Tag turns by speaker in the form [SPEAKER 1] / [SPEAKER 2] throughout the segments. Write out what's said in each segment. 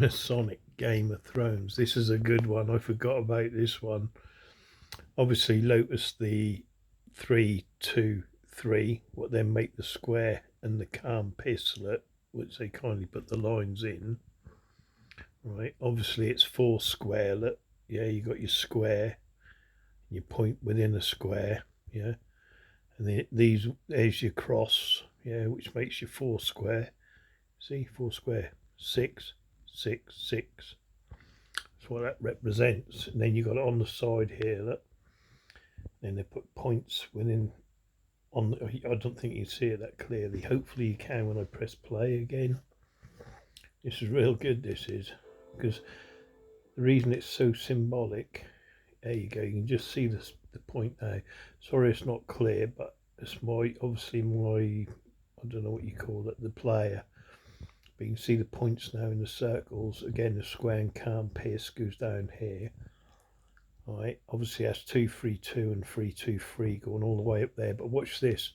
[SPEAKER 1] Masonic Game of Thrones. This is a good one. I forgot about this one. Obviously, Lotus the 3-2-3, what then make the square and the calm pistlet, which they kindly put the lines in. Right. Obviously, it's 4 square. Look, yeah, you got your square, your point within a square. Yeah, and then there's your cross. Yeah, which makes your 4 square. See, 4 square, 6, 6, 6. That's what that represents. And then you got it on the side here. Look. Then they put points within. On the, I don't think you see it that clearly. Hopefully you can when I press play again. This is real good. This is because the reason it's so symbolic. There you go. You can just see the point now. Sorry, it's not clear, but it's obviously my. I don't know what you call it. The player. But you can see the points now in the circles. Again, the square and calm pierce goes down here. Right, obviously that's 2-3-2 and 3-2-3 going all the way up there. But watch this.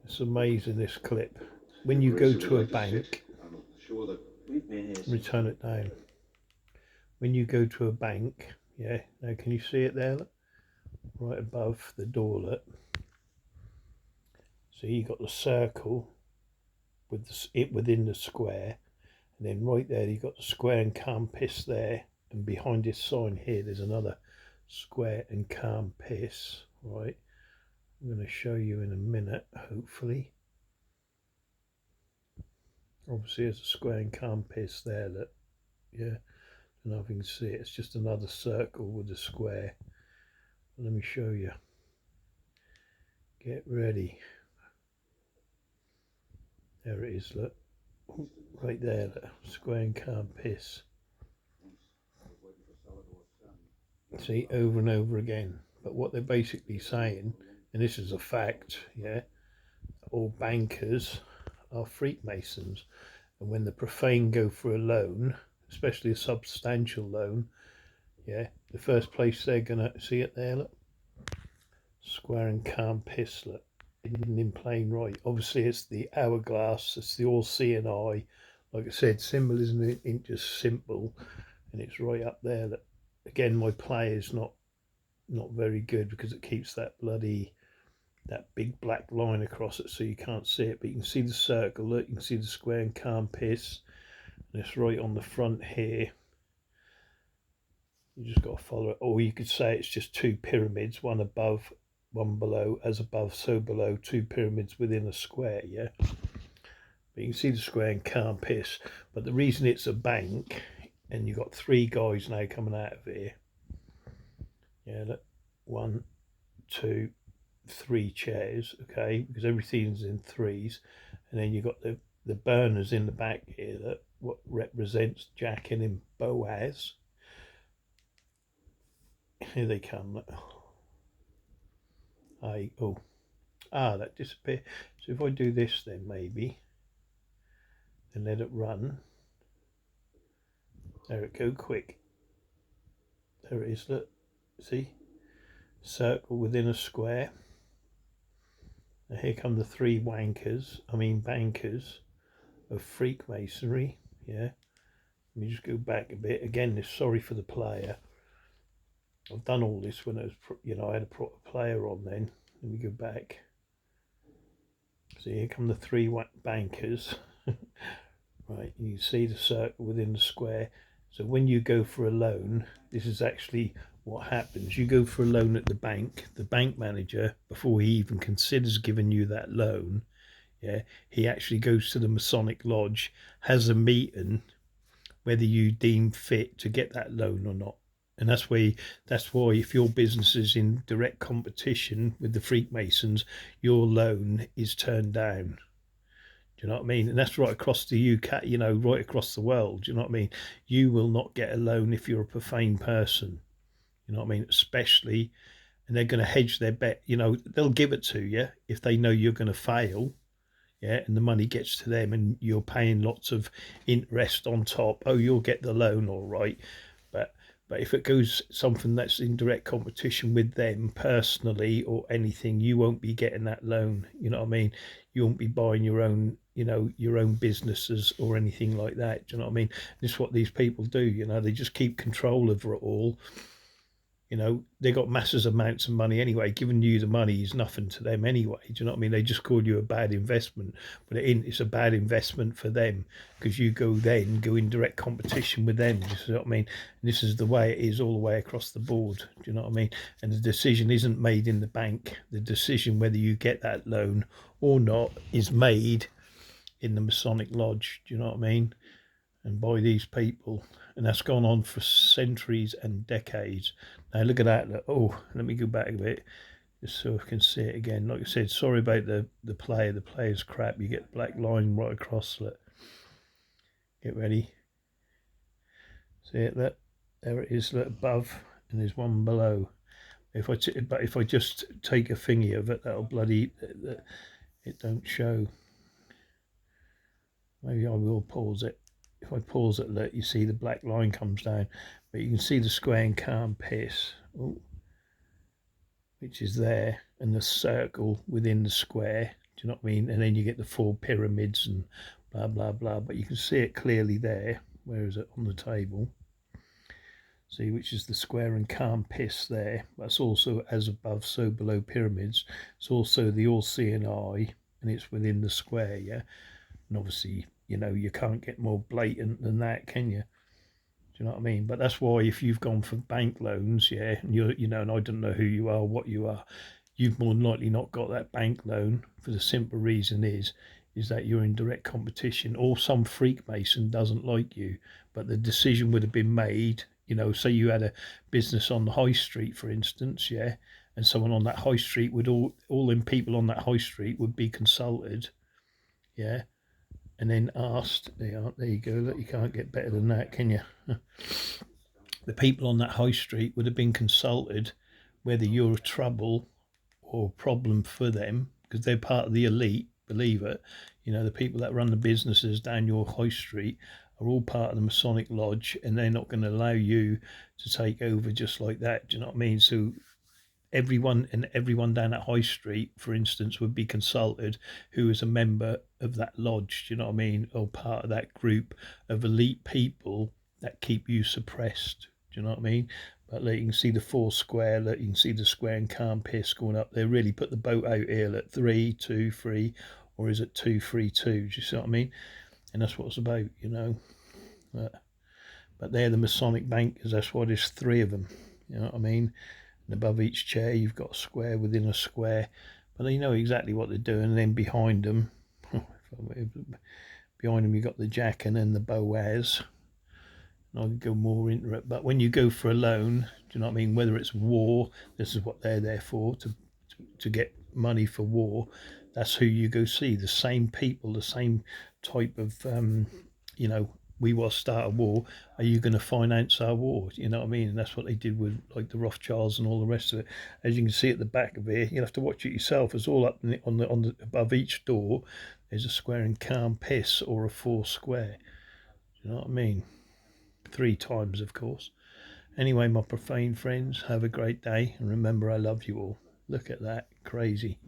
[SPEAKER 1] It's amazing, this clip. When you go to a bank, return it down. When you go to a bank, yeah, now can you see it there? Look? Right above the door, look. So you got the circle with it within the square, and then right there you got the square and calm piss there, and behind this sign here there's another square and calm piss. Right, I'm going to show you in a minute, hopefully. Obviously there's a square and calm piss there, look. Yeah, and I can see it. It's just another circle with a square. Let me show you. Get ready. There it is, look. Right there, look. Square and calm piss. See, over and over again. But what they're basically saying, and this is a fact, yeah, all bankers are Freakmasons. And when the profane go for a loan, especially a substantial loan, yeah, the first place they're gonna see it there, look. Square and calm piss, look. In plain right. Obviously it's the hourglass, it's the all-seeing eye. Like I said, symbolism isn't just simple, and it's right up there. That again, my play is not very good because it keeps that big black line across it, so you can't see it. But you can see the circle. Look, you can see the square and calm piss, and it's right on the front here. You just got to follow it. Or you could say it's just 2 pyramids, one above, one below. As above, so below. 2 pyramids within a square. Yeah. But you can see the square and calm piss. But the reason it's a bank, and you've got 3 guys now coming out of here. Yeah, look, 1, 2, 3 chairs, okay, because everything's in 3s, and then you've got the burners in the back here that what represents Jack and Boaz. Here they come. Look. That disappeared. So if I do this, then maybe, and let it run. There it go, quick. There it is. Look, see, circle within a square. Now here come the 3 bankers of Freakmasonry. Yeah, let me just go back a bit. Again, sorry for the player. I've done all this when I was, I had a proper player on then. Let me go back. So here come the 3 bankers. Right, you see the circle within the square. So when you go for a loan, this is actually what happens. You go for a loan at the bank manager, before he even considers giving you that loan, yeah, he actually goes to the Masonic Lodge, has a meeting, whether you deem fit to get that loan or not. And that's why if your business is in direct competition with the Freakmasons, your loan is turned down. Do you know what I mean? And that's right across the UK, right across the world. Do you know what I mean? You will not get a loan if you're a profane person. You know what I mean? Especially, and they're going to hedge their bet. They'll give it to you if they know you're going to fail. Yeah, and the money gets to them and you're paying lots of interest on top. Oh, you'll get the loan, all right. But if it goes something that's in direct competition with them personally or anything, you won't be getting that loan. You know what I mean? You won't be buying your own, your own businesses or anything like that. Do you know what I mean? This is what these people do. They just keep control over it all. They got massive amounts of money anyway. Giving you the money is nothing to them anyway. Do you know what I mean? They just call you a bad investment, but it's a bad investment for them because you go in direct competition with them. Do you know what I mean? And this is the way it is all the way across the board. Do you know what I mean? And the decision isn't made in the bank. The decision whether you get that loan or not is made in the Masonic Lodge. Do you know what I mean? And by these people, and that's gone on for centuries and decades. Now look at that. Oh, let me go back a bit just so I can see it again. Like I said, sorry about the play. The play is crap. You get black line right across it. Get ready. See it? Look, there it is. Look above, and there's one below. But if I just take a thingy of it, that'll bloody it don't show. Maybe I will pause it. If I pause it, look, you see the black line comes down, but you can see the square and calm piss, which is there, and the circle within the square. Do you know what I mean? And then you get the 4 pyramids and blah blah blah. But you can see it clearly there. Where is it on the table? See, which is the square and calm piss there. That's also as above, so below pyramids. It's also the all-seeing eye, and it's within the square. Yeah. And obviously, you can't get more blatant than that, can you? Do you know what I mean? But that's why if you've gone for bank loans, yeah, and and I don't know who you are, what you are, you've more than likely not got that bank loan for the simple reason is that you're in direct competition, or some Freakmason doesn't like you, but the decision would have been made. Say you had a business on the high street, for instance, yeah, and someone on that high street would all them people on that high street would be consulted, yeah, and then asked. There you go. Look, you can't get better than that, can you? The people on that high street would have been consulted whether you're a trouble or problem for them, because they're part of the elite, believe it. The people that run the businesses down your high street are all part of the Masonic Lodge, and they're not going to allow you to take over just like that. Do you know what I mean? So everyone down at High Street, for instance, would be consulted who is a member of that lodge, do you know what I mean, or part of that group of elite people that keep you suppressed, do you know what I mean? But you can see the 4 square, you can see the square and calm piss going up there. Really put the boat out here at 3, 2, 3, or is it 2, 3, 2? Do you see what I mean? And that's what it's about, But they're the Masonic bankers. That's why there's 3 of them. You know what I mean? And above each chair you've got a square within a square, but they know exactly what they're doing. And then behind them you've got the Jack and then the Boaz, and I could go more into it. But when you go for a loan, do you know what I mean, whether it's war, this is what they're there for, to get money for war. That's who you go see. The same people, the same type of we will start a war. Are you going to finance our war? You know what I mean? And that's what they did with like the Rothschilds and all the rest of it. As you can see at the back of here, you'll have to watch it yourself. It's all up on the above each door. There's a square and calm piss or a 4 square. You know what I mean? 3 times, of course. Anyway, my profane friends, have a great day, and remember, I love you all. Look at that, crazy.